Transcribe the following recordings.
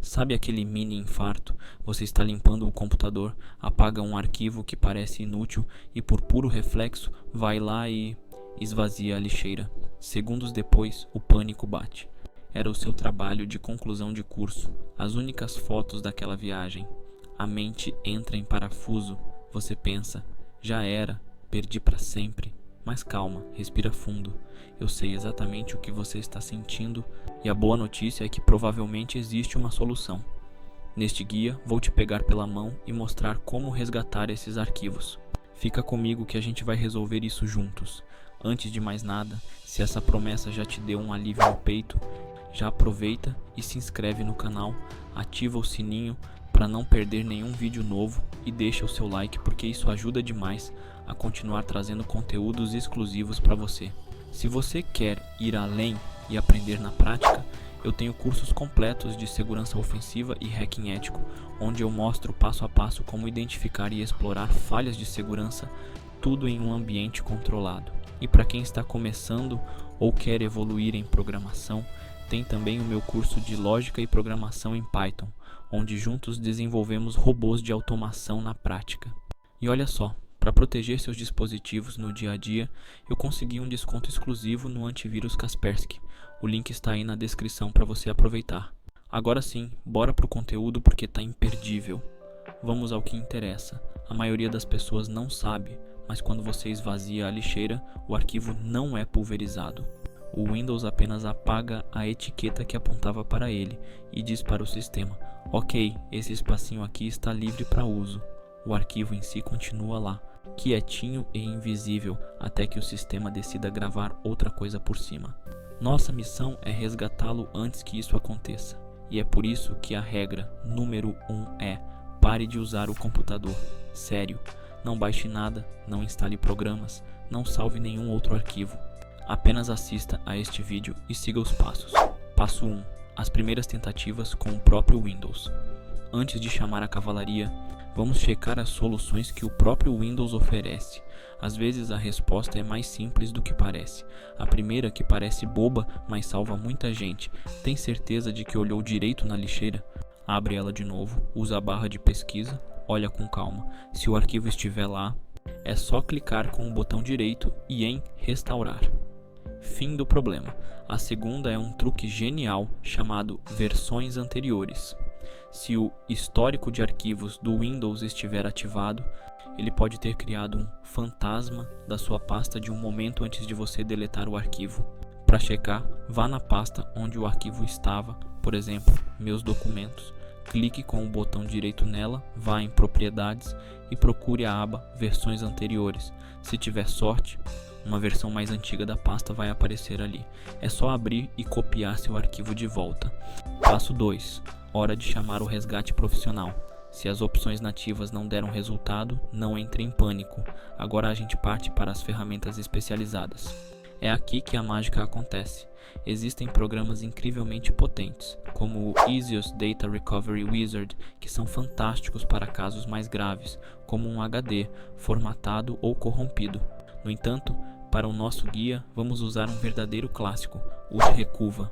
Sabe aquele mini infarto? Você está limpando o computador, apaga um arquivo que parece inútil e por puro reflexo vai lá e esvazia a lixeira. Segundos depois, o pânico bate. Era o seu trabalho de conclusão de curso, as únicas fotos daquela viagem. A mente entra em parafuso. Você pensa, já era, perdi para sempre. Mas calma, respira fundo. Eu sei exatamente o que você está sentindo e a boa notícia é que provavelmente existe uma solução. Neste guia, vou te pegar pela mão e mostrar como resgatar esses arquivos. Fica comigo que a gente vai resolver isso juntos. Antes de mais nada, se essa promessa já te deu um alívio no peito, já aproveita e se inscreve no canal, ativa o sininho para não perder nenhum vídeo novo e deixa o seu like porque isso ajuda demais a continuar trazendo conteúdos exclusivos para você. Se você quer ir além e aprender na prática, eu tenho cursos completos de segurança ofensiva e hacking ético, onde eu mostro passo a passo como identificar e explorar falhas de segurança, tudo em um ambiente controlado. E para quem está começando ou quer evoluir em programação, tem também o meu curso de lógica e programação em Python, onde juntos desenvolvemos robôs de automação na prática. E olha só, para proteger seus dispositivos no dia a dia, eu consegui um desconto exclusivo no antivírus Kaspersky. O link está aí na descrição para você aproveitar. Agora sim, bora pro conteúdo porque tá imperdível. Vamos ao que interessa. A maioria das pessoas não sabe, mas quando você esvazia a lixeira, o arquivo não é pulverizado. O Windows apenas apaga a etiqueta que apontava para ele e diz para o sistema: ok, esse espacinho aqui está livre para uso. O arquivo em si continua lá, quietinho e invisível, até que o sistema decida gravar outra coisa por cima. Nossa missão é resgatá-lo antes que isso aconteça. E é por isso que a regra número 1 é: pare de usar o computador. Sério, não baixe nada, não instale programas, não salve nenhum outro arquivo. Apenas assista a este vídeo e siga os passos. Passo 1. As primeiras tentativas com o próprio Windows. Antes de chamar a cavalaria, vamos checar as soluções que o próprio Windows oferece. Às vezes a resposta é mais simples do que parece. A primeira, que parece boba, mas salva muita gente. Tem certeza de que olhou direito na lixeira? Abre ela de novo, usa a barra de pesquisa, olha com calma. Se o arquivo estiver lá, é só clicar com o botão direito e em restaurar. Fim do problema. A segunda é um truque genial chamado versões anteriores. Se o histórico de arquivos do Windows estiver ativado, ele pode ter criado um fantasma da sua pasta de um momento antes de você deletar o arquivo. Para checar, vá na pasta onde o arquivo estava, por exemplo, meus documentos. Clique com o botão direito nela, vá em propriedades e procure a aba versões anteriores. Se tiver sorte, uma versão mais antiga da pasta vai aparecer ali. É só abrir e copiar seu arquivo de volta. Passo 2. Hora de chamar o resgate profissional. Se as opções nativas não deram resultado, não entre em pânico. Agora a gente parte para as ferramentas especializadas. É aqui que a mágica acontece. Existem programas incrivelmente potentes, como o Easios Data Recovery Wizard, que são fantásticos para casos mais graves, como um HD formatado ou corrompido. No entanto, para o nosso guia, vamos usar um verdadeiro clássico, o Recuva.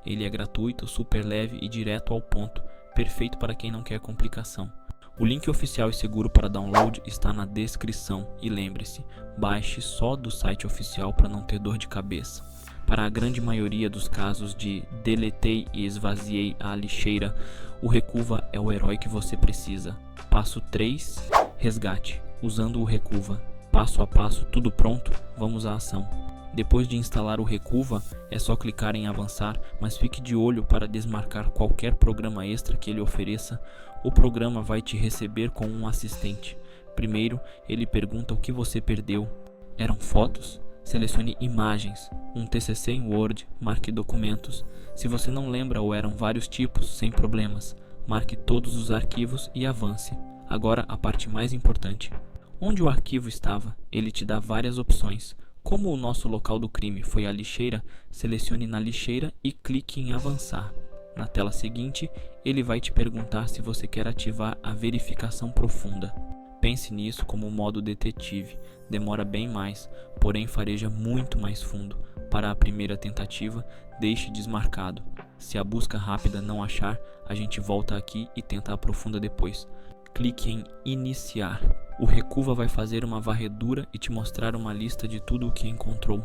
Ele é gratuito, super leve e direto ao ponto, perfeito para quem não quer complicação. O link oficial e seguro para download está na descrição e lembre-se, baixe só do site oficial para não ter dor de cabeça. Para a grande maioria dos casos de deletei e esvaziei a lixeira, o Recuva é o herói que você precisa. Passo 3. Resgate, usando o Recuva. Passo a passo, tudo pronto, vamos à ação. Depois de instalar o Recuva, é só clicar em avançar, mas fique de olho para desmarcar qualquer programa extra que ele ofereça. O programa vai te receber com um assistente. Primeiro, ele pergunta o que você perdeu. Eram fotos? Selecione imagens, um TCC em Word, marque documentos. Se você não lembra ou eram vários tipos, sem problemas. Marque todos os arquivos e avance. Agora a parte mais importante. Onde o arquivo estava, ele te dá várias opções. Como o nosso local do crime foi a lixeira, selecione na lixeira e clique em avançar. Na tela seguinte, ele vai te perguntar se você quer ativar a verificação profunda. Pense nisso como modo detetive. Demora bem mais, porém fareja muito mais fundo. Para a primeira tentativa, deixe desmarcado. Se a busca rápida não achar, a gente volta aqui e tenta aprofunda depois. Clique em iniciar. O Recuva vai fazer uma varredura e te mostrar uma lista de tudo o que encontrou.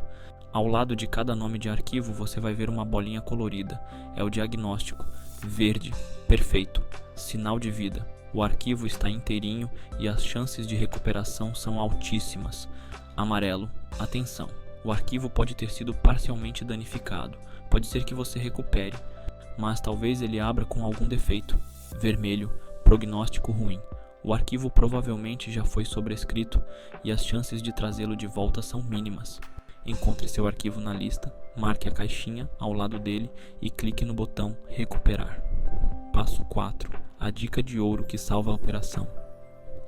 Ao lado de cada nome de arquivo você vai ver uma bolinha colorida. É o diagnóstico. Verde, perfeito. Sinal de vida. O arquivo está inteirinho e as chances de recuperação são altíssimas. Amarelo, atenção. O arquivo pode ter sido parcialmente danificado. Pode ser que você recupere, mas talvez ele abra com algum defeito. Vermelho, prognóstico ruim. O arquivo provavelmente já foi sobrescrito e as chances de trazê-lo de volta são mínimas. Encontre seu arquivo na lista, marque a caixinha ao lado dele e clique no botão Recuperar. Passo 4. A dica de ouro que salva a operação.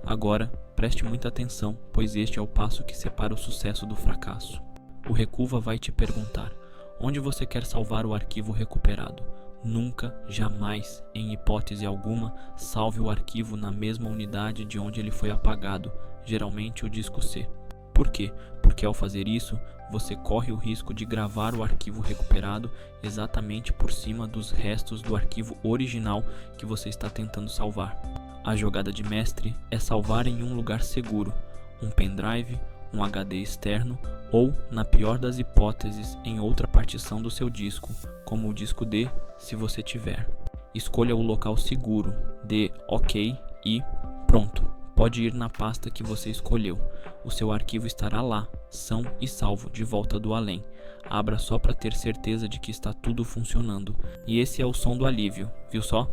Agora, preste muita atenção, pois este é o passo que separa o sucesso do fracasso. O Recuva vai te perguntar: onde você quer salvar o arquivo recuperado? Nunca, jamais, em hipótese alguma, salve o arquivo na mesma unidade de onde ele foi apagado, geralmente o disco C. Por quê? Porque ao fazer isso, você corre o risco de gravar o arquivo recuperado exatamente por cima dos restos do arquivo original que você está tentando salvar. A jogada de mestre é salvar em um lugar seguro, um pendrive, um HD externo ou, na pior das hipóteses, em outra partição do seu disco, como o disco D, se você tiver. Escolha o local seguro, dê OK e pronto. Pode ir na pasta que você escolheu. O seu arquivo estará lá, são e salvo, de volta do além. Abra só para ter certeza de que está tudo funcionando. E esse é o som do alívio, viu só?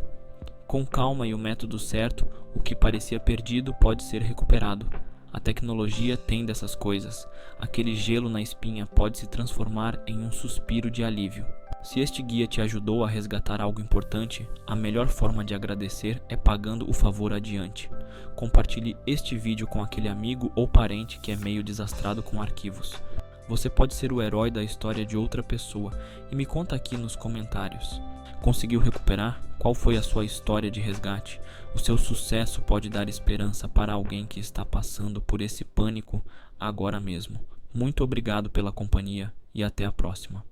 Com calma e o método certo, o que parecia perdido pode ser recuperado. A tecnologia tem dessas coisas. Aquele gelo na espinha pode se transformar em um suspiro de alívio. Se este guia te ajudou a resgatar algo importante, a melhor forma de agradecer é pagando o favor adiante. Compartilhe este vídeo com aquele amigo ou parente que é meio desastrado com arquivos. Você pode ser o herói da história de outra pessoa e me conta aqui nos comentários. Conseguiu recuperar? Qual foi a sua história de resgate? O seu sucesso pode dar esperança para alguém que está passando por esse pânico agora mesmo. Muito obrigado pela companhia e até a próxima.